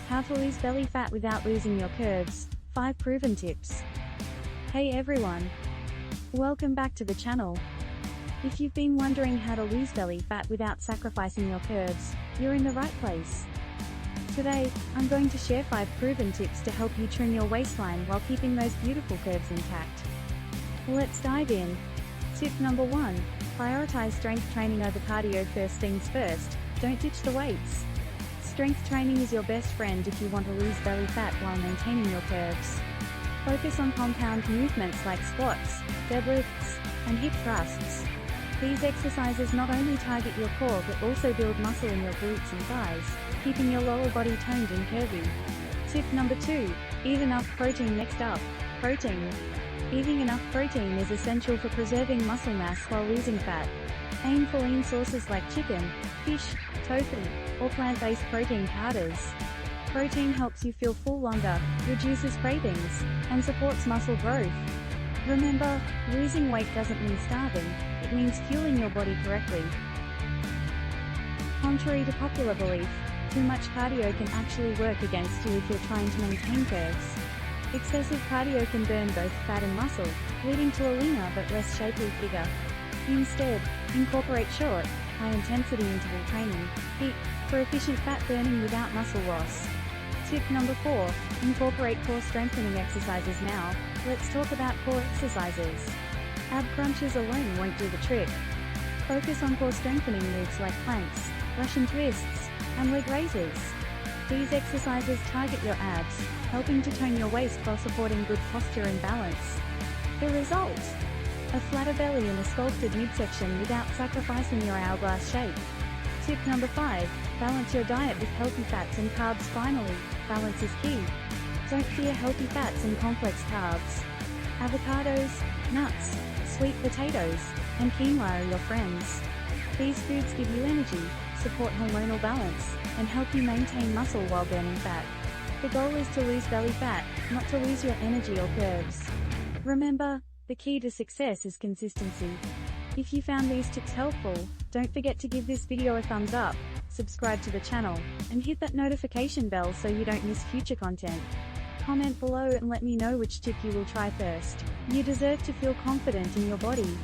How to lose belly fat without losing your curves. 5 proven tips. Hey everyone! Welcome back to the channel. If you've been wondering how to lose belly fat without sacrificing your curves, you're in the right place. Today, I'm going to share 5 proven tips to help you trim your waistline while keeping those beautiful curves intact. Let's dive in. Tip number 1. Prioritize strength training over cardio. First things first, don't ditch the weights. Strength training is your best friend if you want to lose belly fat while maintaining your curves. Focus on compound movements like squats, deadlifts, and hip thrusts. These exercises not only target your core but also build muscle in your glutes and thighs, keeping your lower body toned and curvy. Tip number 2. Eat enough protein. Next up, protein. Eating enough protein is essential for preserving muscle mass while losing fat. Aim for lean sources like chicken, fish, tofu, or plant-based protein powders. Protein helps you feel full longer, reduces cravings, and supports muscle growth. Remember, losing weight doesn't mean starving, it means fueling your body correctly. Contrary to popular belief, too much cardio can actually work against you if you're trying to maintain curves. Excessive cardio can burn both fat and muscle, leading to a leaner but less shapely figure. Instead, incorporate short, high-intensity interval training, HIIT, for efficient fat burning without muscle loss. Tip number 4. Incorporate core strengthening exercises. Now, let's talk about core exercises. Ab crunches alone won't do the trick. Focus on core strengthening moves like planks, Russian twists, and leg raises. These exercises target your abs, helping to tone your waist while supporting good posture and balance. The result? A flatter belly and a sculpted midsection without sacrificing your hourglass shape. Tip number 5. Balance your diet with healthy fats and carbs. Finally, balance is key. Don't fear healthy fats and complex carbs. Avocados, nuts, sweet potatoes, and quinoa are your friends. These foods give you energy, support hormonal balance, and help you maintain muscle while burning fat. The goal is to lose belly fat, not to lose your energy or curves. Remember, the key to success is consistency. If you found these tips helpful, don't forget to give this video a thumbs up, subscribe to the channel, and hit that notification bell so you don't miss future content. Comment below and let me know which tip you will try first. You deserve to feel confident in your body.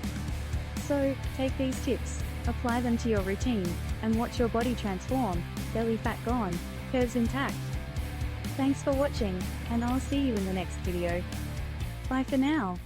So, take these tips, apply them to your routine, and watch your body transform, belly fat gone, curves intact. Thanks for watching, and I'll see you in the next video. Bye for now.